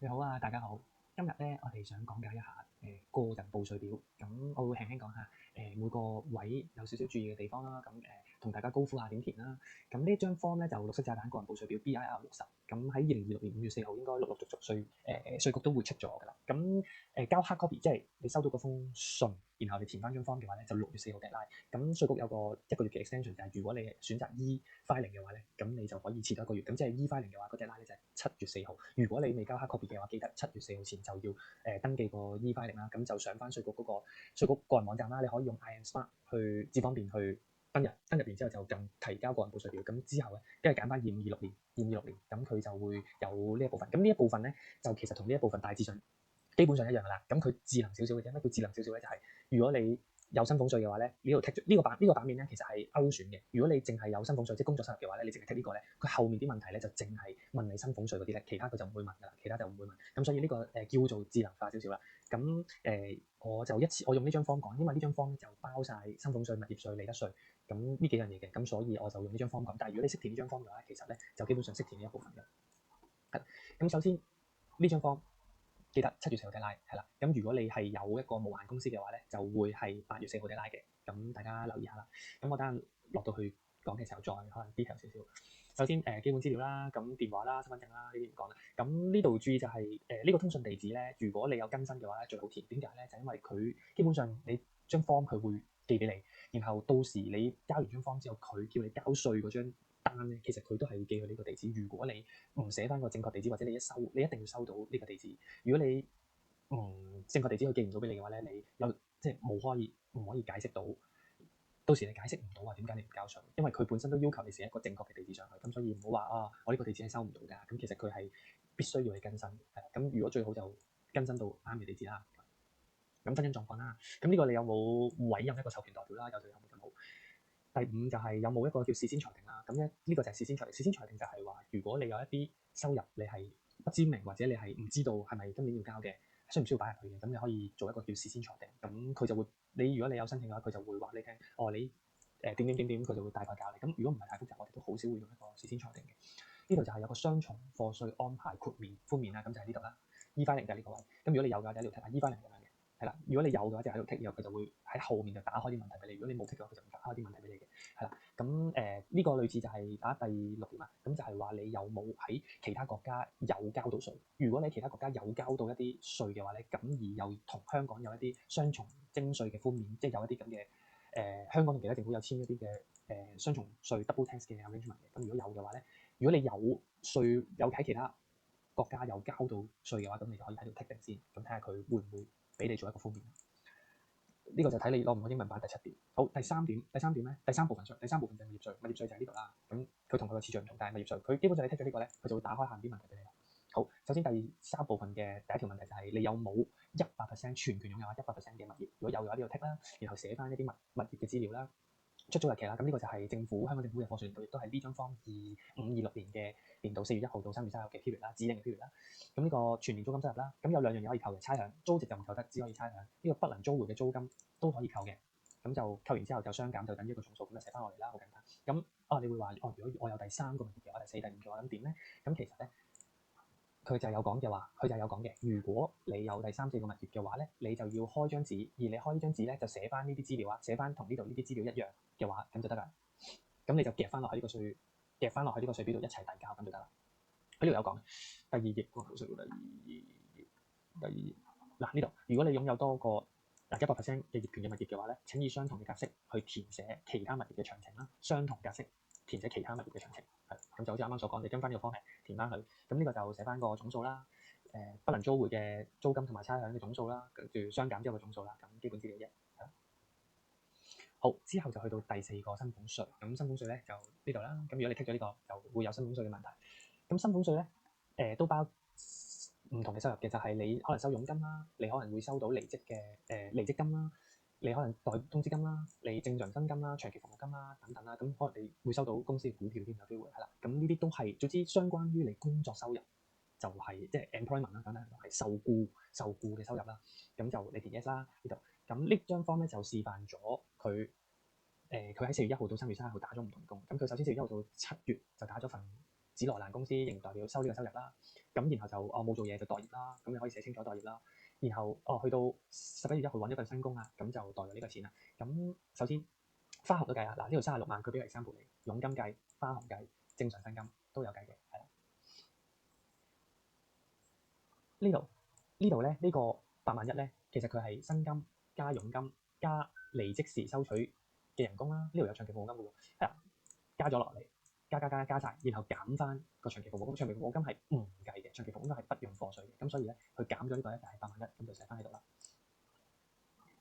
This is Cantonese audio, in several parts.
你好啊，大家好。今日咧，我哋想講解一下個人報稅表。咁我會輕輕講下每個位有少少注意嘅地方啦。咁同大家高呼下點填啦。咁呢張 form 咧就綠色炸彈個人報稅表 BIR60。咁喺2026年5月4號應該陸陸續續稅局都會出咗㗎啦。咁交 hard copy 即係你收到嗰封信，然後你填翻張 form 嘅話咧，就6月4號 deadline。咁稅局有個一個月嘅 extension，就係如果你選擇 e-filing 嘅話咧，咁你就可以遲多一個月。咁即係 e-filing 嘅話，個 deadline 咧就係7月4號。如果你未交 hard copy 嘅話，記得7月4號前就要登記個 e-filing 啦。咁就上翻稅局嗰個稅局個人網站啦，你可以用 iAMSmart 去智方便去登入完之後就撳提交個人報稅表。咁之後咧，跟住揀翻2226年，咁佢就會有呢一部分。咁呢一部分咧，就其實同呢一部分大致上基本上一樣噶啦。咁佢智能少少嘅啫。乜叫智能少少咧？就係如果你有薪俸稅嘅話咧，呢度剔呢個版面咧，其實係勾選嘅。如果你淨係有薪俸稅，即係工作收入嘅話咧，你淨係剔呢個咧，佢後面啲問題咧就淨係問你薪俸稅嗰啲咧，其他佢就唔會問噶啦，咁所以呢個叫做智能化少少啦。咁我用呢張 form 講，因為呢張 form 就包晒薪俸稅、物業稅、利得稅，咁呢幾樣嘢嘅，咁所以我就用呢張 form 講。但係如果你識填呢張 form 嘅話，其實咧就基本上識填呢一部分嘅。咁首先呢張 form。記得7月4號 deadline 係啦。咁如果你係有一個無限公司嘅話咧，就會係8月4號 deadline 嘅。咁大家留意下啦。咁我等陣落到去講嘅時候再可能 detail 少少。首先基本資料啦，咁電話啦、身份證啦呢啲唔講啦。咁呢度注意就係呢個通訊地址咧，如果你有更新嘅話咧，最好填。點解咧？就因為佢基本上你張 form 佢會寄俾你，然後到時你交完張 form 之後，佢叫你交稅嗰張單咧，其實佢都係要寄去呢個地址。如果你唔寫翻個正確地址，或者你一定要收到呢個地址。如果你正確地址佢寄唔到俾你嘅話咧，你有即係唔可以解釋到，到時你解釋唔到話點解你唔交稅，因為佢本身都要求你寫一個正確嘅地址上去。咁所以唔好話我呢個地址係收唔到㗎。咁其實佢係必須要你更新。咁如果最好就更新到啱嘅地址啦。咁婚姻狀況啦，咁呢個你有冇委任一個授權代表啦？有就有，冇就冇。第5就係有冇一個叫事先裁定啦。咁呢個就係事先裁定。事先裁定就係話，如果你有一啲收入你係不知名，或者你係唔知道係咪今年要交嘅，需唔需要擺入去嘅，咁你可以做一個叫事先裁定。咁佢就會，如果你有申請嘅話，佢就會話你聽，你點，佢就會大概教你。咁如果唔係太複雜，我哋都好少會用一個事先裁定嘅。呢度就係有個雙重課稅安排寬免啦，咁就喺呢度啦。e-filing 就係呢個位。咁如果你有嘅話，就喺度睇下 e-filing 咁樣嘅。係啦，如果你有嘅話就喺度剔，然後佢就會喺後面就打開啲問題俾你。如果你冇剔嘅話，佢就唔打開啲問題俾你嘅。係啦，咁呢個類似就係打第6點啦。咁就係話你有冇喺其他國家有交到稅？如果你喺其他國家有交到一啲稅嘅話咧，咁而又同香港有一啲雙重徵稅嘅寬免，即係有一啲咁嘅香港同其他政府有簽一啲嘅雙重稅 double tax 嘅 arrangement 嘅。咁如果有嘅話咧，如果你有稅有喺其他國家有交到稅嘅話，咁你就可以喺度剔定先，咁睇下佢會唔會俾你做一個寬免。呢個就睇你攞唔攞英文版第7點。好，第三點咧，第三部分就係物業稅。物業稅就喺呢度啦。咁佢同佢個次序唔同，但係物業稅佢基本上你剔咗呢個咧，佢就會打開下啲問題俾你啦。好，首先第3部分嘅第一條問題就係你有冇100%全權擁有100%嘅物業？如果有嘅話，呢度剔啦，然後寫翻一啲物業嘅資料啦。出租日期啦，咁呢個就係香港政府嘅課稅年度，亦都係呢張 form 2526年嘅年度4月1號到3月30日嘅 period 啦，指定嘅 period 啦。咁呢個全年租金收入啦，咁有2樣嘢可以扣嘅，差餉租值就唔扣得，只可以差餉。呢個不能租回嘅租金都可以扣嘅，咁就扣完之後就相減，就等於一個總數咁就寫翻落嚟啦，好簡單。咁你會話如果我有第3個物業嘅話，第4、第5嘅話，咁點咧？咁其實咧，佢就有講嘅，如果你有第3、4個物業嘅話咧，你就要開張紙，而你開呢張紙咧就寫翻呢啲資料啊，寫翻同呢度呢啲資料一樣嘅話，咁就得啦。咁你就夾翻落喺呢個稅表度一齊遞交，咁就得啦。呢度有講第2頁個稅表第二頁嗱，呢度，如果你擁有多個100%嘅業權嘅物業嘅話咧，請以相同嘅格式去填寫其他物業嘅詳情啦。相同格式填寫其他物業嘅詳情，咁就好似啱啱所講，你跟翻呢個方式填翻佢。咁呢個就寫翻個總數啦，不能租回嘅租金同埋差餉嘅總數啦，跟住相減之後嘅總數啦。咁基本資料1。好，之後就去到第4個薪俸稅。咁薪俸稅咧就呢度啦。咁如果你剔咗呢個，就會有薪俸稅嘅問題。咁薪俸稅咧，都包唔同嘅收入嘅，就係你可能收佣金啦，你可能會收到離職嘅離職金啦，你可能代通知金啦，你正常薪金啦、長期服務金啦等等啦。咁可能你會收到公司嘅股票添，有機會係啦。咁呢啲都係總之相關於你工作收入，就係即係 employment 啦，簡單嚟講係受僱嘅收入啦。咁就你填 yes 啦呢度。咁呢張 form 咧就示範咗佢喺4月1號到3月31號打咗唔同工。咁佢首先4月1號到7月就打咗份紫羅蘭公司仍代表收呢個收入啦。咁然後就冇做嘢就待業啦，咁你可以寫清楚待業啦。然後去到11月1號揾咗份新工啦，咁就代咗呢個錢啦。咁首先花紅都計啦，嗱呢度36萬佢俾個 example你，佣金計、花紅計、正常薪金都有計嘅，係啦。呢度咧呢個8萬1咧，其實佢係薪金加佣金加離職時收取嘅人工啦。呢度有長期服務金嘅喎，係啦，加咗落嚟，加晒，然後減翻個長期服務金。長期服務金係唔計嘅，長期服務金係不用課稅嘅。咁所以咧，佢減咗呢個咧就係8萬1，咁就寫翻喺度啦。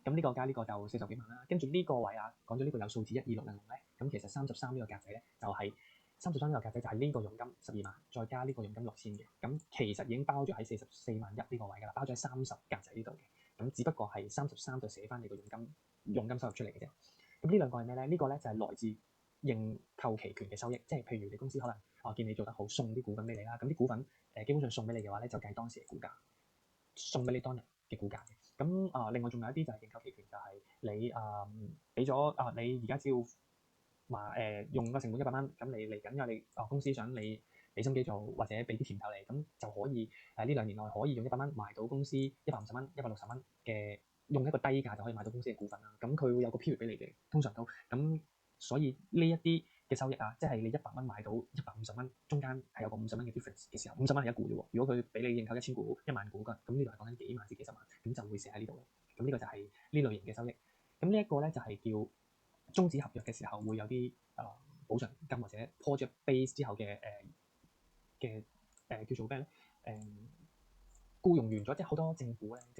咁呢個加呢個就40幾萬啦。跟住呢個位啊，講咗呢個有數字12600咧，咁其實33呢個格仔咧就係33呢個格仔就係呢個佣金12萬，再加呢個佣金6000嘅。咁其實已經包咗喺44萬1呢個位㗎啦，包咗喺30格仔呢度嘅。咁只不過係33就寫翻你個佣金收入出嚟嘅啫。咁呢兩個係咩咧？呢個咧就係來自認購期權嘅收益，即係譬如你公司可能見你做得好，送啲股份俾你啦。咁啲股份基本上送俾你嘅話咧，就計當時嘅股價，送俾你當日嘅股價嘅。咁另外仲有一啲就係認購期權，就係你俾咗你而家只要用個成本100蚊，咁你嚟緊有你公司想你俾心機做，或者俾啲甜頭你，咁就可以呢2年內可以用100蚊買到公司150蚊、160蚊嘅，用一個低價就可以買到公司嘅股份啦。咁佢會有個 period 俾你嘅，通常都咁，所以呢一啲嘅收益啊，即係你100蚊買到150蚊，中間係有個50蚊嘅 difference 嘅時候，50蚊係一股啫喎。如果佢俾你認購1000股、1萬股㗎，咁呢度係講緊幾萬至幾十萬，咁就會寫喺呢度咯。咁呢個就係呢類型嘅收益。咁呢一個咧就係叫終止合約嘅時候會有啲補償金或者 project base 之後嘅叫做咩咧？僱用完咗，即係好多政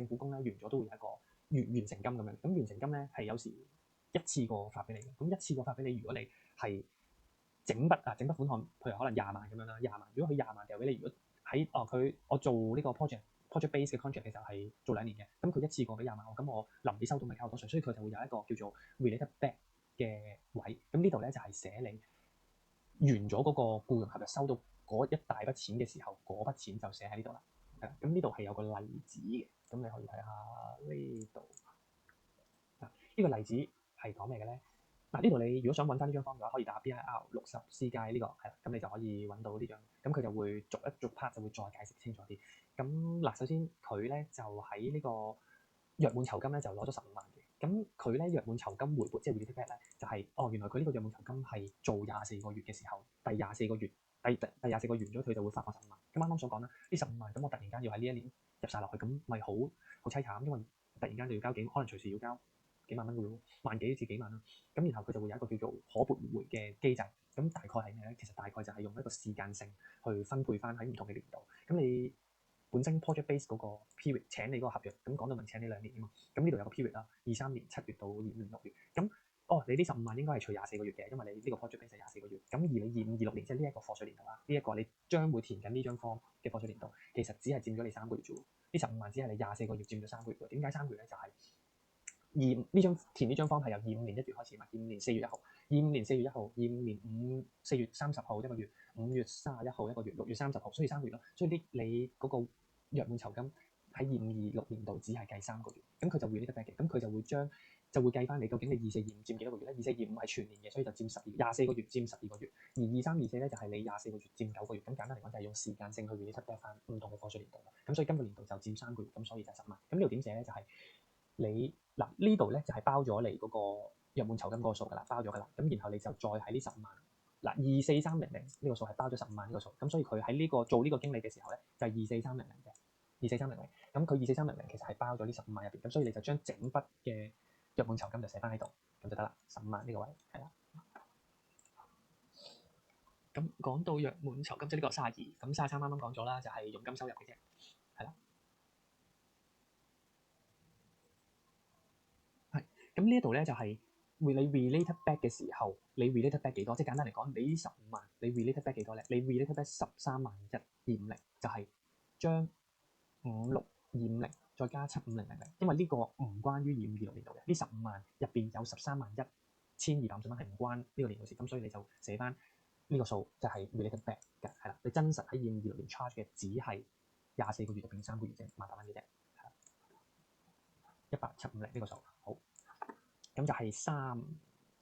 府工咧完咗都會有一個完成金咁樣。咁完成金咧係有時一次過發俾你嘅。咁一次過發俾你，如果你係整筆款項，譬如可能20萬咁樣啦，20萬。如果佢20萬掉俾你，如果喺我做呢個 project base 嘅 contract 嘅時候係做2年嘅，咁佢一次過俾20萬我，咁我臨尾收到咪交好多稅，所以佢就會有一個叫做 related back 嘅位。咁呢度咧就係寫你完咗嗰個僱用合約收到嗰一大筆錢嘅時候，嗰筆錢就寫喺呢度啦。係啦，咁呢度係有個例子嘅，咁你可以睇下呢度。呢個例子係講咩嘅咧？呢度你如果想揾翻呢張方嘅話，可以打 BIR60C 街呢個係啦，咁你就可以揾到呢張。咁佢就會逐一逐 part 就會再解釋清楚啲。咁首先佢咧就喺呢個約滿酬金咧就攞咗15萬嘅。咁佢咧約滿酬金回撥即係 related back 咧，就係原來佢呢個約滿酬金係做24個月嘅時候，第24個月第24個月完咗，佢就會發放15萬。咁啱啱所講啦，呢15萬咁我突然間要喺呢一年入晒落去，咁咪好凄慘，因為突然間就要交可能隨時要交幾萬蚊嘅喎，萬幾至幾萬啦。咁然後佢就會有一個叫做可撥回嘅機制。咁大概係咩咧？其實大概就係用一個時間性去分配翻喺唔同嘅年度。咁你本身 project base 嗰個 period 請你嗰個合約，咁講到明請你2年啊嘛。咁呢度有個 period 啦，23年7月到22年6月。咁你呢15萬應該係除24個月嘅，因為你呢個 project base 係24個月。咁而你25、26年即係呢一個課稅年度啦，呢一個你將會填緊呢張 form 嘅課稅年度，其實只係佔咗你3個月啫喎。呢15萬只係你24個月佔咗3個月喎。點解3個月咧？就係填呢張方係由25年1月開始嘛，25年4月1號，25年4月1號，25年4月30號一個月，5月31號一個月，6月30號，所以3個月咯。所以你嗰個約滿酬金喺25、26年度只係計3個月，咁佢就會呢個 back 嘅，咁佢就會計翻你究竟你24、25佔幾多個月咧？24、25係全年嘅，所以就佔24個月佔12個月，而23、24咧就係你24個月佔9個月。咁簡單嚟講就係用時間性去 related back 翻唔同嘅課稅年度啦。咁所以今個年度就佔3個月，咁所以就10萬。咁呢度點寫咧？就係你呢度咧就係包咗你嗰個約滿酬金嗰個數㗎啦，包咗㗎啦。咁然後你就再喺呢15萬24300呢個數係包咗15萬呢個數。咁所以佢喺呢個做呢個經理嘅時候咧就係24300嘅24300。咁佢24300其實係包咗呢15萬入邊。咁所以你就將整筆嘅約滿酬金就寫翻喺度，咁就得啦。15萬呢個位係啦。咁講到約滿酬金即係呢個32，咁33啱啱講咗啦，就係佣金收入嘅啫，係啦。咁呢一度咧就係你 related back 嘅時候，你 related back 幾多？即係簡單嚟講，你呢15萬你 related back 幾多咧？你 related back 131250，就係將5620再加7500，因為呢個唔關於25、26年度嘅。呢15萬入邊有131250蚊係唔關呢個年度事，咁所以你就寫翻呢個數就係 related back 嘅，係啦。你真實喺25、26年 charge 嘅只係24個月入邊3個月啫，800蚊嘅啫，係啦，175呢個數好。咁就係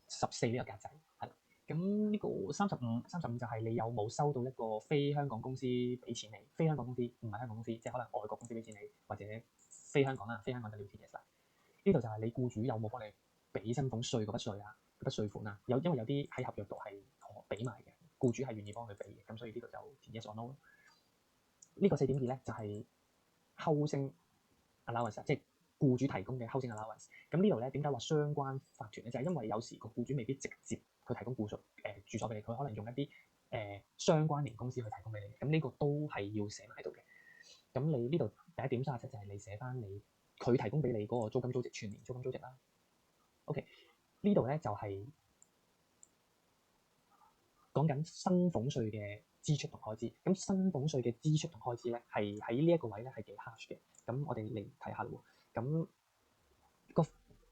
34呢個格仔，係啦。咁呢個35就係你有冇收到一個非香港公司俾錢你，非香港公司唔係香港公司，即係可能外國公司俾錢你，或者非香港啦，非香港就了解嘅啦。呢度就係你僱主有冇幫你俾薪俸稅嗰筆稅啊，嗰筆稅款啊，因為有啲喺合約度係可俾埋嘅，僱主係願意幫佢俾嘅，咁所以呢度就填 yes or no。呢個4.2咧就係 housing allowance， 即係僱主提供嘅 housing allowance。咁呢度咧點解話相關法團咧？就係因為有時個僱主未必直接去提供住所俾你，佢可能用一啲相關連公司去提供俾你。咁呢個都係要寫埋喺度嘅。咁你呢度第一點37就係你寫翻佢提供俾你嗰個租金租值，全年租金租值啦。OK， 呢度咧就係講緊薪俸稅嘅支出同開支。咁薪俸稅嘅支出同開支咧係喺呢一個位咧係幾 harsh 嘅。咁我哋嚟睇下咯。咁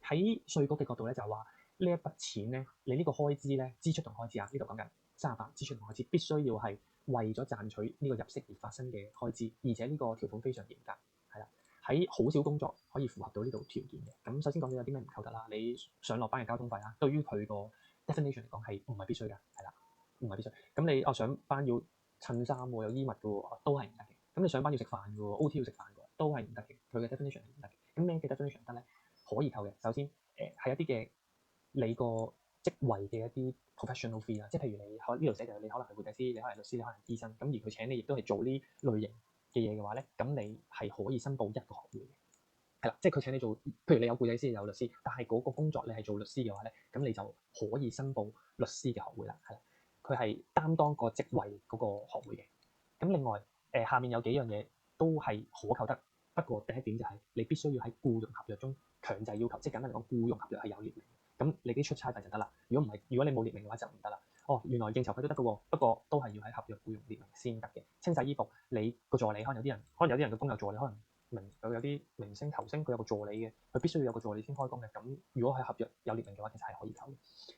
喺稅局嘅角度咧就係話呢一筆錢咧，你呢個開支咧支出同開支啊，呢度講緊38支出同開支必須要係為咗賺取呢個入息而發生嘅開支，而且呢個條款非常嚴格，係啦，喺好少工作可以符合到呢度條件嘅。咁首先講咗有啲咩唔扣得啦，你上落班嘅交通費啊，對於佢個 definition 嚟講係唔係必須嘅，係啦，唔係必須。咁你上班要襯衫喎，有衣物嘅喎，都係唔得嘅。咁你上班要食飯嘅喎，OT 要食飯嘅喎，都係唔得嘅。佢嘅 definition 係唔得嘅。咁咩嘅 definition 得咧？可以扣嘅。首先係一啲嘅你個職位嘅一啲 professional fee 啦，即係譬如你呢度寫就你可能係會計師，你可能係律師，你可能係醫生，咁而佢請你亦都係做呢類型嘅嘢嘅話咧，咁你係可以申報一個學會嘅，係啦，即係佢請你做，譬如你有會計師有律師，但係嗰個工作你係做律師嘅話咧，咁你就可以申報律師嘅學會啦，係啦，佢係擔當個職位嗰個學會嘅。咁另外下面有幾樣嘢都係可扣得，不過第一點就係你必須要喺僱傭合約中強制要求，即係簡單嚟講，僱傭合約係有列明，咁你啲出差費就得啦。如果唔係，如果你冇列明嘅話就唔得啦。哦，原來應酬費都得嘅喎，不過都係要喺合約僱傭列明先得嘅。清洗衣服，你個助理可能有啲人嘅工有助理，可能有啲明星球星佢有個助理嘅，佢必須要有個助理先開工嘅。咁如果喺合約有列明嘅話，其實係可以扣嘅。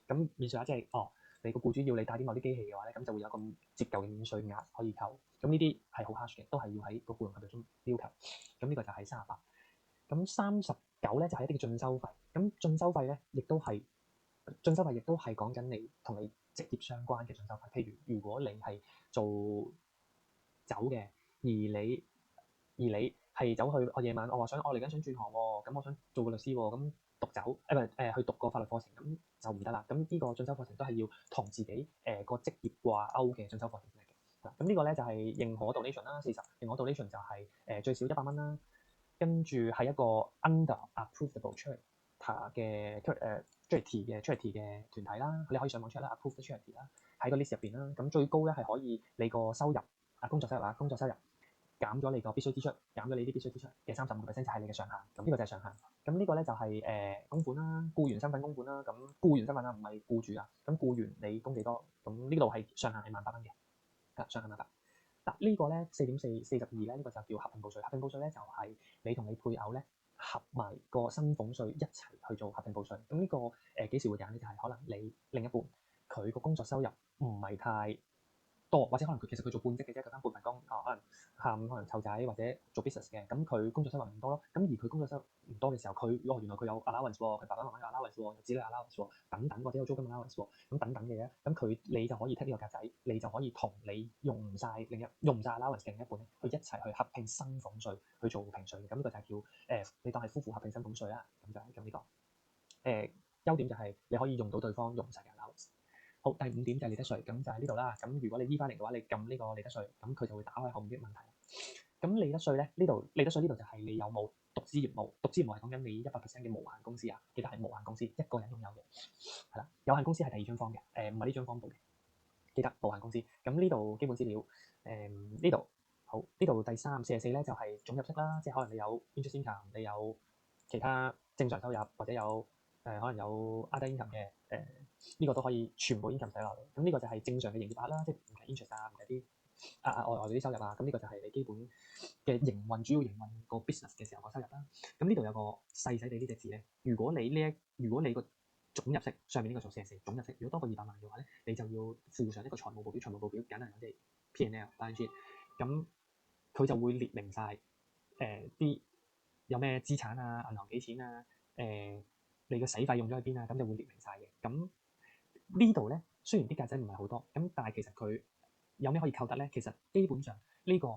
咁免稅額即係你個僱主要你帶啲某啲機器嘅話咧，咁就會有個折舊嘅免稅額可以扣。咁呢啲係好 harsh 嘅，都係要喺個僱傭合約中要求。咁呢個就係38。咁39咧就係一啲嘅進修費。咁進修費咧亦都係講緊你同你職業相關嘅進修費。譬如果你係做酒嘅，而你係走去夜晚，我嚟緊想轉行喎，咁我想做個律師喎，咁讀酒去讀個法律課程，咁就唔得啦。咁呢個進修課程都係要同自己個職業掛鈎嘅進修課程嚟嘅。咁呢個咧就係認可 donation 啦，40認可 donation 就係最少100蚊啦。跟住係一個 under approvable charity 嘅charity 嘅團體啦，你可以上網 check 啦 ，approved charity 啦，喺個 list 入邊啦。咁最高咧係可以你個收入工作收入減咗你個必須支出，減咗你啲必須支出嘅35%就係你嘅上限。咁呢個就係上限。咁呢個咧就係供款啦，僱員身份供款啦。咁僱員身份啊，唔係僱主啊。咁僱員你供幾多？咁呢度係上限係18,000蚊嘅，上限18,000。嗱呢個咧4.42咧，呢個就叫合併報稅。合併報稅咧就係你同你配偶咧合埋個薪俸稅一齊去做合併報稅。咁呢個幾時會揀咧？就係可能你另一半佢個工作收入唔係太多，或者可能其實佢做半職嘅啫，佢返半份工，可能下午可能湊仔或者做 business 嘅，咁佢工作收入唔多咯。咁而佢工作收入唔多嘅時候，原來佢有 allowance 喎，佢爸爸媽媽有 allowance 喎，有子女 allowance 喎，等等，或者有租金 allowance 喎，咁等等嘅嘢，咁你就可以剔呢個格仔，你就可以同你用唔晒 allowance 嘅另一半咧，去一齊去合併薪俸稅去做評稅嘅。咁呢個就係叫你當係夫婦合併薪俸稅啦。咁就係咁呢個優點就係你可以用到對方用唔晒嘅 allowance。好，第5點就係利得稅，咁就係呢度啦。咁如果你依翻嚟嘅話，你撳呢個利得稅，咁佢就會打開後面啲問題。咁利得稅咧，利得稅呢度就係你有冇獨資業務？獨資業務係講緊你100% 嘅無限公司啊，記得係無限公司，一個人擁有嘅，係啦。有限公司係第2張方嘅，唔係呢張方報嘅，記得無限公司。咁呢度基本資料，呢度好，呢度第344咧就係總入息啦，即係可能你有 interest income，你有其他正常收入，或者有可能有 other income 嘅，呢個都可以全部 income 寫落嚟。咁呢個就係正常嘅營業額啦，即係唔計 interest 啊，唔計啲外嗰啲收入啊。咁呢個就係你基本嘅營運，主要營運個 business 嘅時候個收入啦。咁呢度有個細細地呢隻字咧，如果你個總入息上面呢個做44總入息，如果多過200萬嘅話咧，你就要附上一個財務報表。財務報表簡單嚟講即係 P&L balance sheet，咁佢就會列明晒啲有咩資產啊，銀行幾錢啊，你個使費用咗去邊啊，咁就會列明晒嘅。咁呢度咧雖然啲格仔唔係好多，咁但係其實佢有咩可以扣得咧？其實基本上呢個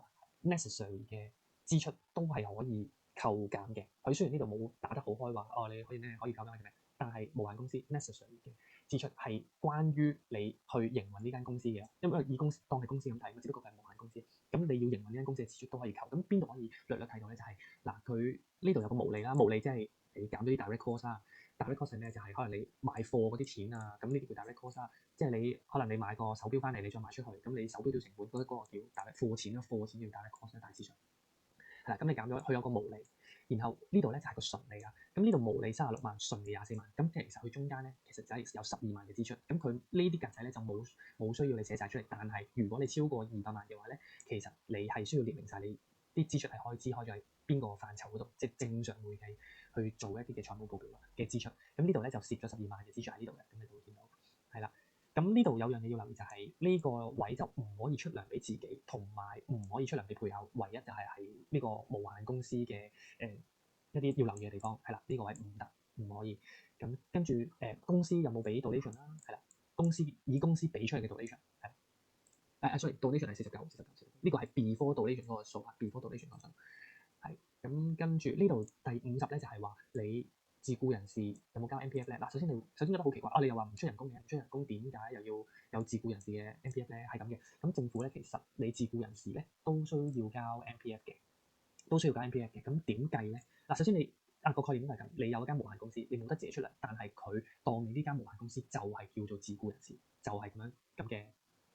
necessary 嘅支出都係可以扣減嘅。佢雖然呢度冇打得好開話，哦，你可以咩可以扣減嘅咩？但係無限公司 necessary 嘅支出係關於你去營運呢間公司嘅，因為以公司當係公司咁睇，只不過係無限公司。咁你要營運呢間公司嘅支出都可以扣。咁邊度可以略略睇到咧？就係嗱，佢呢度有個毛利啦，毛利即係你減咗啲 direct cost 啦。direct cost 係咩？就係可能你買貨嗰啲錢啊，咁呢啲叫 direct cost 啦。即係你可能你買個手錶翻嚟，你再賣出去，咁你手錶嘅成本嗰個叫 direct 貨錢啦，貨錢叫 direct cost 大致上係啦。咁你減咗，佢有個毛利，然後呢度咧就係個純利啦。咁呢度毛利36萬，純利24萬，咁其實佢中間咧其實就係有12萬嘅支出。咁佢呢啲格仔咧就冇需要你寫晒出嚟，但係如果你超過200萬嘅話咧，其實你係需要列明晒你啲支出係開咗喺邊個範疇嗰度，即係正常會計去做一啲嘅財務報表嘅支出。咁呢度咧就攝咗12萬嘅支出喺呢度嘅，咁你就會見到係啦。咁呢度有樣嘢要留意就係呢個位就唔可以出糧俾自己，同埋唔可以出糧俾配偶。唯一就係喺呢個無限公司嘅一啲要留意嘅地方係啦，呢個位唔得，唔可以。咁跟住公司有冇俾 donation 啦？係啦，公司俾出嚟嘅 donation 係sorry，donation 係49，呢個係 before donation 嗰個數啊，before donation 嗰個數係。咁跟住呢度第50咧就係話你自僱人士有冇交 MPF 咧？嗱，首先覺得好奇怪啊！你又話唔出人工嘅，唔出人工點解又要有自僱人士嘅 MPF 咧？係咁嘅。咁政府咧其實你自僱人士咧都需要交 MPF 嘅，咁點計咧？嗱，首先你個概念都係咁，你有一間無限公司，你冇得自己出糧，但係佢當你呢間無限公司就係叫做自僱人士，就係咁嘅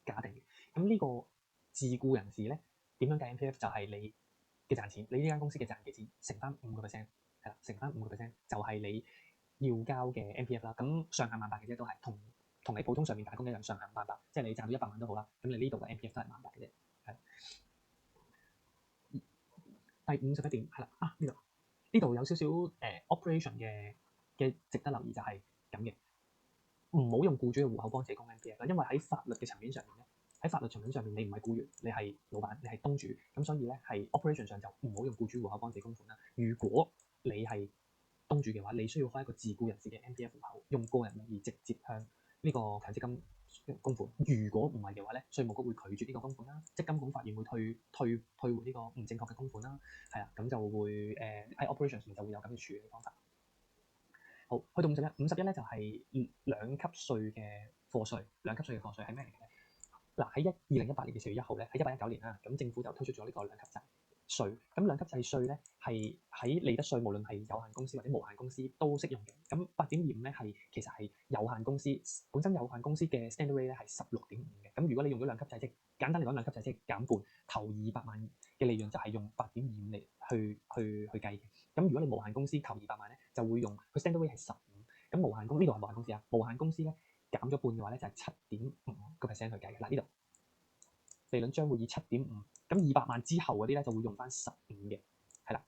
假定嘅。咁呢個自僱人士咧點樣計 MPF？就係你嘅賺錢，你呢間公司嘅賺幾錢乘翻5%，係啦，乘翻5%就係你要交嘅 MPF 啦。咁上限18000嘅啫，都係同你普通上面打工一樣，上限18000，即係你賺到100萬都好啦。咁你呢度嘅 MPF 都係18000嘅啫。係第51點係啦，呢度有少少operation 嘅值得留意就係咁嘅，唔好用僱主嘅戶口幫自己供 MPF 啦，因為喺法律嘅層面上面咧。喺法律層面上面，你唔係僱員，你係老闆，你係東主，咁所以咧係 operation 上就唔好用僱主戶口幫自己供款啦。如果你係東主嘅話，你需要開一個自僱人士嘅 MPF 戶口，用個人名義直接向呢個強積金供款。如果唔係嘅話咧，稅務局會拒絕呢個供款啦，積金局法院會退回呢個唔正確嘅供款啦，係啦，咁就會喺 operation 上就會有咁嘅處理方法。好，去到51咧就係兩級稅嘅課稅，兩級稅嘅課稅係咩嚟嘅咧？嗱，喺2018年嘅4月1號咧，喺1819年啦，咁政府就推出咗呢個兩級制稅。咁兩級制稅咧係喺利得稅，無論係有限公司或者無限公司都適用嘅。咁8.25咧其實係有限公司本身有限公司嘅 standard rate 咧係16.5嘅。咁如果你用咗兩級制，即簡單嚟講，兩級制即係減半，頭200萬嘅利潤就係用8.25嚟去計嘅。咁如果你無限公司頭200萬咧，就會用佢 standard rate 係15。咁無限公呢度係無限公司啊，無限公司咧。減咗半嘅話咧，就係7.5% 去計嘅。嗱，呢度利潤將會以7.5，咁200萬之後嗰啲咧就會用翻15嘅，係啦。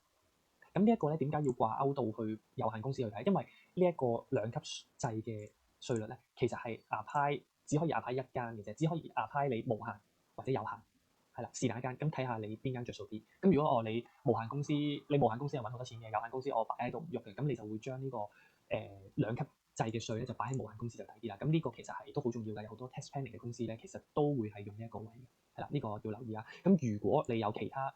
咁呢一個咧點解要掛鈎到去有限公司去睇？因為呢一個兩級制嘅稅率咧，其實係只可以apply一間嘅啫，只可以apply你無限或者有限，係啦，是但一間。咁睇下你邊間着數啲。咁如果你無限公司又揾好多錢嘅，有限公司我擺喺度唔喐嘅，咁你就會將呢個兩級制嘅稅咧就擺喺無限公司就抵啲啦。咁呢個其實係都好重要嘅，有好多 tax planning 嘅公司咧，其實都會係用呢一個位嘅，係啦，呢個要留意啊。咁如果你有其他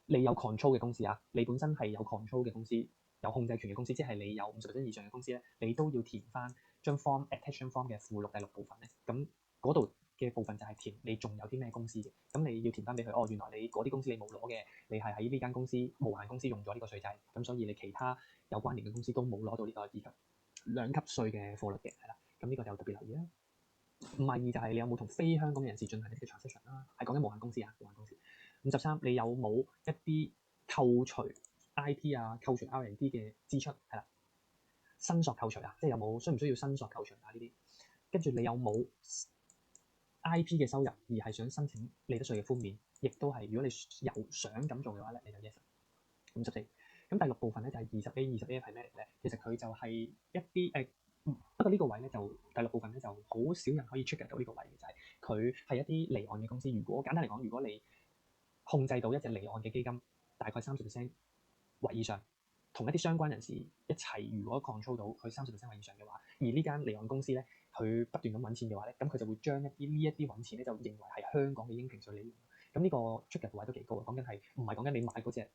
你有 control 嘅公司啊，你本身係有 control 嘅公司，有控制權嘅公司，即係你有50%以上嘅公司咧，你都要填翻張 form attachment form 嘅附錄第6部分咧。咁嗰度嘅部分就係填你仲有啲咩公司嘅，咁你要填翻俾佢。原來你嗰啲公司你冇攞嘅，你係喺呢間公司無限公司用咗呢個稅制，咁所以你其他有關聯嘅公司都冇攞到呢個兩級稅嘅課率嘅，係啦。咁呢個就特別留意啦。52就係你有冇同非香港人士進行一啲 transaction 啦，係講緊無限公司啊，無限公司。53你有冇一啲扣除 IP 啊、扣除 R&D 嘅支出係啦，申索扣除啊，即係有冇需唔需要申索扣除啊呢啲？跟住你有冇 IP 嘅收入而係想申請利得稅嘅寬免，亦都係如果你有想咁做嘅話咧，你就 yes。54咁第6部分咧就係20A 係咩嚟咧？其實佢就係一啲不過呢個位咧就第6部分咧就好少人可以 trigger 到呢個位嘅，就係佢係一啲離岸嘅公司。如果簡單嚟講，如果你控制到一隻離岸嘅基金，大概30%或以上，同一啲相關人士一齊，如果 control 到佢30%或以上嘅話，而呢間離岸公司咧，佢不斷咁揾錢嘅話咧，咁佢就會將呢一啲揾錢咧就認為係香港嘅應評稅利潤。咁呢個出入嘅位都幾高啊！講緊係唔係講緊你買嗰隻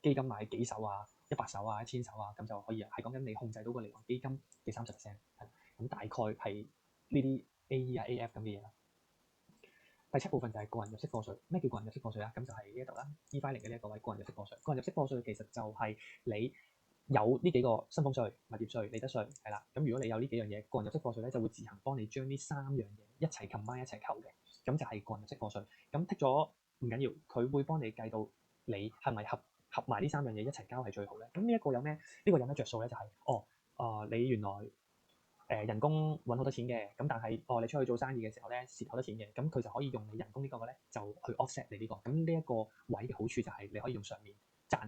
基金買幾手啊、100手啊、1000手啊咁就可以啊？係講緊你控制到個離岸基金嘅30%，咁大概係呢啲 AE 啊、AF 咁嘅嘢啦。第7部分就係個人入息課稅。咩叫個人入息課稅啊？咁就係呢一度啦，E-filing 嘅呢一個位個人入息課稅。個人入息課稅其實就係你有呢幾個薪俸稅、物業稅、利得稅係啦。咁如果你有呢幾樣嘢，個人入息課稅咧就會自行幫你將呢3樣嘢一齊 combine 一齊扣嘅，咁就係個人入息課稅。咁剔咗唔緊要，佢會幫你計到你係咪合埋呢3樣嘢一齊交係最好咧。咁呢一個有咩？呢個有咩着數咧？就係你原來人工揾好多錢嘅，咁但係你出去做生意嘅時候咧蝕好多錢嘅，咁佢就可以用你人工呢個咧就去 offset 你呢個。咁呢一個位嘅好處就係你可以用上面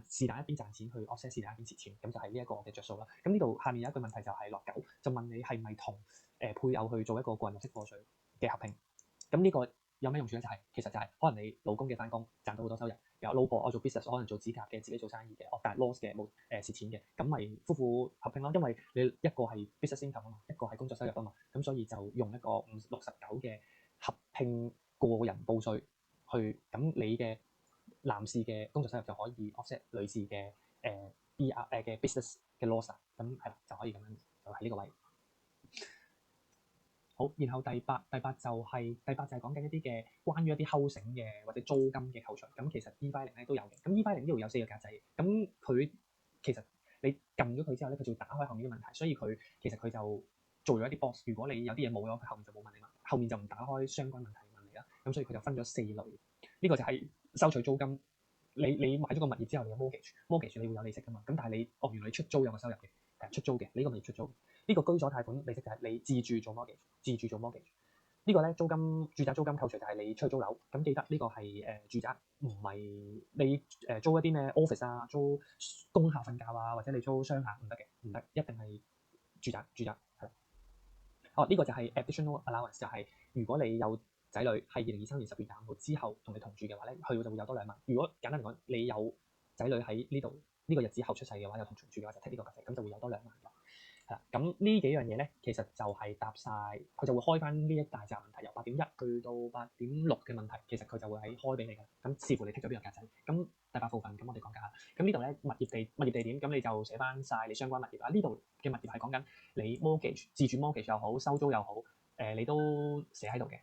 是但一邊賺錢去 offset 是但一邊蝕錢，咁就係呢一個嘅着數啦。咁呢度下面有一個問題就係落9，就問你係咪同配偶去做一個個人入息課稅嘅合併？咁呢個有咩用處咧？其實就係可能你老公嘅翻工賺到好多收入，有老婆我做 business，可能做指甲嘅，自己做生意嘅，但係 loss 嘅冇蝕錢嘅，咁咪夫婦合併咯。因為你一個係 business income 啊嘛，一個係工作收入啊嘛，咁所以就用一個69嘅合併個人報稅去，咁你嘅男士嘅工作收入就可以 offset 女士嘅嘅 business 嘅 loss 啊，咁係啦，就可以咁樣就喺呢個位。好，然後第八就係講緊一啲嘅關於一啲 housing 嘅或者租金嘅扣除。咁其實 E-filing 咧都有嘅。咁 E-filing 呢度有4個格仔，咁佢其實你撳咗佢之後咧，佢就會打開後面嘅問題，所以其實佢就做咗一啲 box。如果你有啲嘢冇咗，佢後面就冇問你嘛，後面就唔打開相關問題問你啦。咁所以佢就分咗4類。呢個就係收取租金。你買咗個物業之後，你有 mortgage 你會有利息噶嘛？咁但係你原來你出租有個收入嘅，出租嘅呢個咪出租。呢個居所貸款利息就係你自住做 mortgage。呢個咧住宅租金扣除就係你出去租樓。咁記得呢個係住宅，唔係你租一啲咩 office 啊，租工廈瞓覺啊，或者你租商廈唔得嘅，唔得，一定係住宅係啦。呢個就係 additional allowance，就係如果你有仔女係2023年10月25號之後同你同住嘅話咧，佢就會有多2萬。如果簡單嚟講，你有仔女喺呢個日子後出世嘅話，有同住嘅話就剔呢個格仔，咁就會有多2萬嘅。係啦，咁呢幾樣嘢咧，其實就係答晒，佢就會開翻呢一大紮問題，由8.1去到8.6嘅問題，其實佢就會喺開俾你㗎。咁視乎你剔咗邊個格仔。咁第8部分，咁我哋講下。咁呢度咧物業地點，咁你就寫翻晒你相關物業啦。呢度嘅物業係講緊你 mortgage 自住 mortgage 又好，收租又好，你都寫喺度嘅。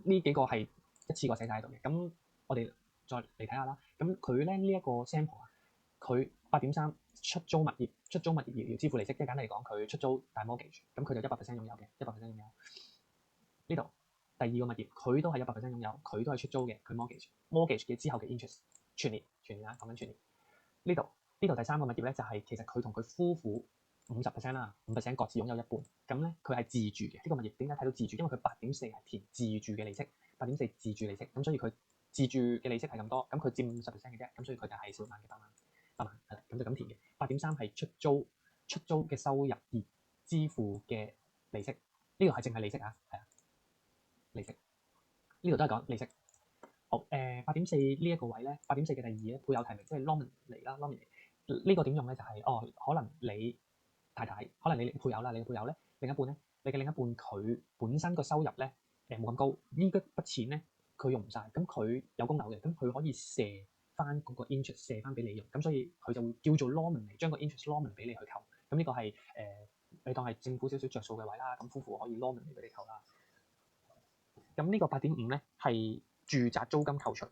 呢幾個係一次過寫晒喺度嘅。咁我哋再嚟睇下啦。咁佢咧呢一個 sample 啊，佢8.3出租物業要支付利息，即係簡單嚟講，佢出租大 mortgage，咁佢就100% 擁有嘅，100% 擁有。呢度第2個物業，佢都係100% 擁有，佢都係出租嘅，佢 mortgage 嘅之後嘅 interest 全年啦，講緊全年。呢度第3個物業咧，就係其實佢同佢夫婦50% 啦，5% 各自擁有一半。咁咧佢係自住嘅。呢個物業點解睇到自住？因為佢8.4係填自住嘅利息，8.4自住利息，咁所以佢自住嘅利息係咁多，咁佢佔50% 嘅啫，咁所以佢就係少萬嘅8萬。係啦，咁就咁填嘅。8.3係出租嘅收入而支付嘅利息，呢個係淨係利息啊，係啊，利息呢度都係講利息。好，8.4呢一個位咧，8.4嘅第2咧，配偶提名，即係 nominee 啦，nominee 呢個點用咧？就係可能你太太，可能你配偶啦，你嘅配偶咧，另一半咧，你嘅另一半佢本身個收入咧冇咁高，呢筆錢咧佢用唔晒，咁佢有供樓嘅，咁佢可以射翻嗰個 interest 射翻俾你用，咁所以佢就會叫做 nominee，將個 interest nominee 俾你去扣。咁呢個係你當係政府少少着數嘅位啦，咁夫婦可以 nominee 俾你扣啦。咁呢個8.5咧係住宅租金扣除。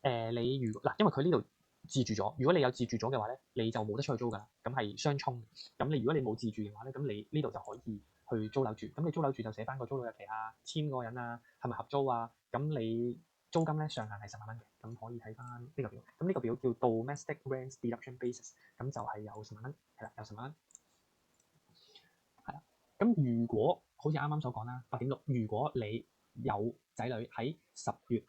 你如果因為佢呢度自住咗，如果你有自住咗嘅話咧，你就冇得出去租㗎啦，咁係相沖。咁如果你冇自住嘅話咧，咁你呢度就可以去租樓住。咁你租樓住就寫翻個租樓日期啊，簽嗰個人啊，係咪合租啊？咁你租金咧上限係10萬蚊嘅，咁可以睇翻呢個表。咁呢個表叫 Domestic Rent Deduction Basis，咁就係有10萬蚊，係啦，有10萬蚊。係啦，咁如果好似啱啱所講啦，8.6，如果你有仔女喺10月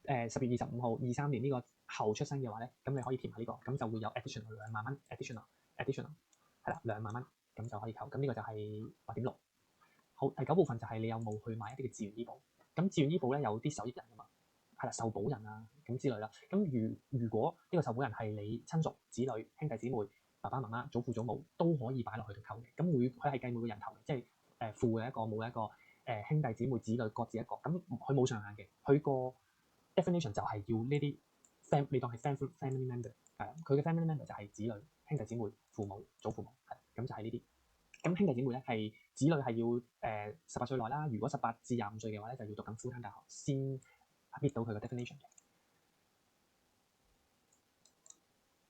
25號23年呢個後出生嘅話咧，咁你可以填埋呢個，咁就會有 additional 2萬蚊 additional 係啦，2萬蚊，咁就可以扣。咁呢個就係8.6。好，第9部分就係你有冇去買一啲嘅自願醫保。咁自願醫保咧有啲受益人㗎嘛，係啦，受保人啊咁之類啦。咁如果呢個受保人係你親屬、子女、兄弟姊妹、爸爸媽媽、祖父祖母都可以擺落去度扣嘅。咁佢係計每個人頭嘅，即係父嘅一個，冇一個兄弟姊妹子女各自一個，咁佢冇上限嘅，佢個 definition 就係要呢啲你當係 family member 係啦，佢嘅 family member 就係子女、兄弟姊妹、父母、祖父母係，咁就係呢啲。咁兄弟姊妹咧係子女係要18歲內啦，如果18至25歲嘅話咧就要讀緊 full time 大學先 meet 到佢嘅 definition 嘅。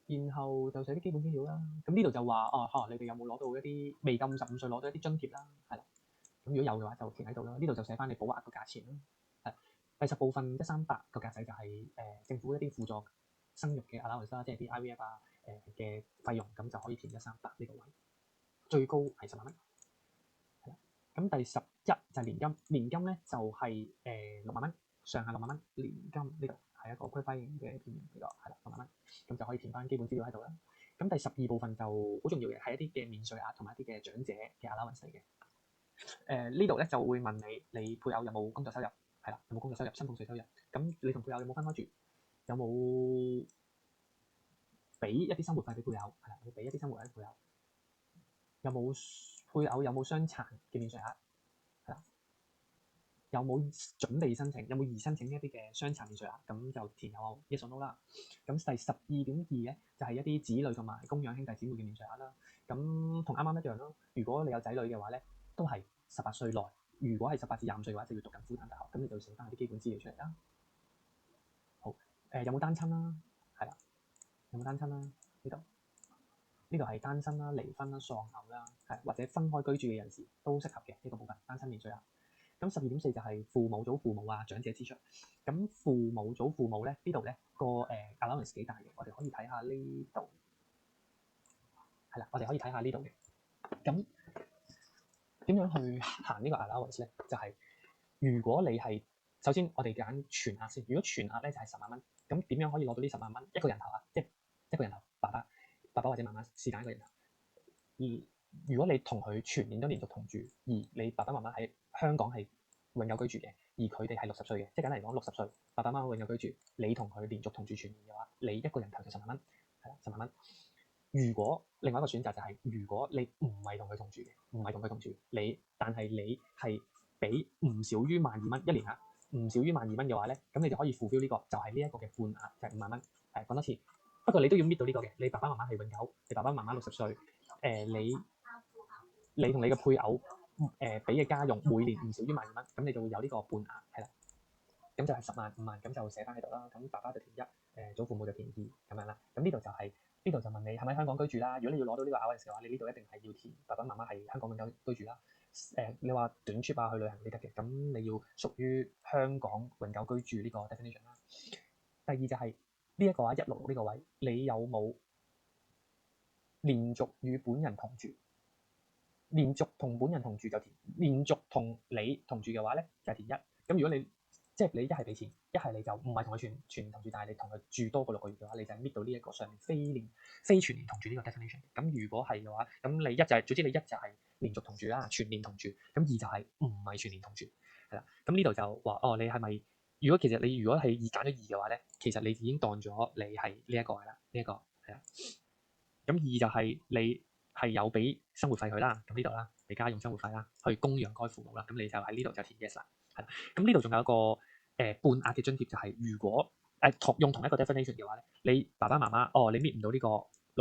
然後就寫啲基本資料啦。咁呢度就話你哋有冇攞到一啲未夠55歲攞到一啲津貼啦？係啦。咁如果有嘅話就填喺度啦。呢度就寫翻你保額個價錢啦。係第10部分138個格仔就係政府一啲輔助生育嘅 allowance 啦，即係啲 IVF 嘅費用，咁就可以填138呢個位，最高係10萬蚊。係啦。咁第11就係年金，年金咧就係6萬蚊，上限6萬蚊。年金呢度係一個規範嘅片嚟㗎，係啦6萬蚊，咁就可以填翻基本資料喺度啦。咁第12部分就好重要嘅，係一啲嘅免稅額同埋一啲嘅長者嘅 allowance 嚟嘅。呢度咧就會問你配偶有冇工作收入，係啦，有冇工作收入、薪俸稅收入，咁你同配偶有冇分開住，有冇俾一啲生活費俾配偶，係啦，有冇俾一啲生活費俾配偶，有冇配偶有冇傷殘嘅免稅額，係啦，有冇準備申請，有冇擬申請一啲嘅傷殘免稅額，咁就填有 yes or no 啦。咁第12.2咧就係一啲子女同埋供養兄弟姊妹嘅免稅額啦。咁同啱啱一樣咯。如果你有仔女嘅話咧，都係18歲內。如果係18至25歲嘅話，就要讀緊 full time 大學。咁你就寫翻啲基本資料出嚟啦。好，有冇單親啦？係啦，有冇單親啦？呢度係單身啦、離婚啦、喪偶啦，或者分開居住嘅人士都適合嘅呢個部分單親免稅額。咁12.4就係父母、祖父母啊、長者支出。咁父母、祖父母咧呢度咧個allowance 幾大嘅，我哋可以睇下呢度。係啦，我哋可以睇下呢度嘅。咁點樣去行呢個 allowance 咧？就係如果你係首先我哋揀全額先。如果全額咧就係10萬蚊，咁點樣可以攞到呢10萬蚊？一個人頭啊，即係一個人頭，爸爸或者媽媽是但一個人頭。如果你同佢全年都連續同住，而你爸爸媽媽喺香港係永久居住嘅，而佢哋係60歲嘅，即係簡單嚟講60歲，爸爸媽媽永久居住，你同佢連續同住全年嘅話，你一個人頭就10萬蚊，係啦10萬蚊。如果另外一個選擇就係，如果你唔係同佢同住嘅，但係你係俾唔少於12,000蚊一年啊，唔少於12,000蚊嘅話咧，咁你就可以 fulfill 呢個，就係呢一個嘅半額，就係5萬蚊。講多次，不過你都要搣到呢個嘅，你爸爸媽媽係永久，你爸爸媽媽60歲，你同你嘅配偶俾嘅家用每年唔少於12,000蚊，咁你就會有呢個半額，係啦，咁就係10萬5萬，咁就寫翻喺度啦。咁爸爸就填1，祖父母就填2咁樣啦。咁呢度就問你係咪香港居住啦？如果你要攞到呢個 allowance 嘅話，你呢度一定係要填爸爸媽媽係香港永久居住啦。你話短 trip 啊去旅行都得嘅，咁你要屬於香港永久居住呢個 definition 啦。第二就係呢一個166呢個位，你有冇連續與本人同住？連續同本人同住就填，連續同你同住嘅話咧就係填1。咁如果你即係你一係俾錢，一係你就唔係同佢全年同住，但係你同佢住多過6個月嘅話，你就係搣到呢一個上面非全年同住呢個 definition。咁如果係嘅話，咁你總之你一就係連續同住啦，全年同住。咁2就係唔係全年同住，係啦。咁呢度就話你係咪？如果其實你如果係揀咗2嘅話咧，其實你已經當咗你係呢一個係啦，呢一個係啦。咁2就係你係有俾生活費佢啦，咁呢度啦，俾家用生活費啦，去供養該父母啦，咁你就喺呢度就填 yes 啦，係啦。咁呢度仲有一個半額嘅津貼，就係如果用同一個 definition 嘅話咧，你爸爸媽媽你搣唔到呢個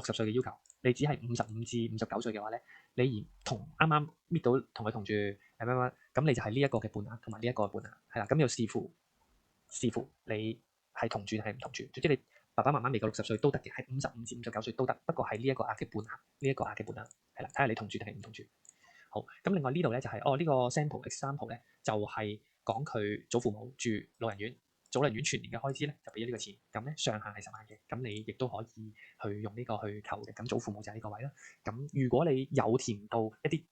60歲嘅要求，你只係55至59歲嘅話咧，你而啱啱搣到同佢同住咁你就係呢一個嘅半額同埋呢一個半額，係啦。咁要視乎你係同住定係唔同住，總之你爸爸媽媽未夠60歲都得嘅，係55至59歲都得，不過係呢一個額嘅半額，係啦，睇下你同住定係唔同住。好，咁另外呢度咧就係呢個 sample example 咧，就係講佢祖父母住老人院全年嘅開支咧就俾咗呢個錢，咁咧上限係10萬嘅，咁你亦都可以去用呢個去求嘅。咁祖父母就係呢個位啦。咁如果你有填到一啲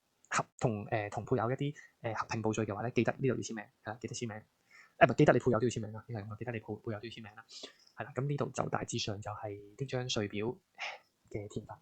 同配偶一啲合併報稅嘅話咧，記得呢度要簽名，係啦，記得簽名。記得你配偶都要簽名啦，應該係我記得你配偶都要簽名啦，係啦。咁呢度就大致上就係呢張稅表嘅填法。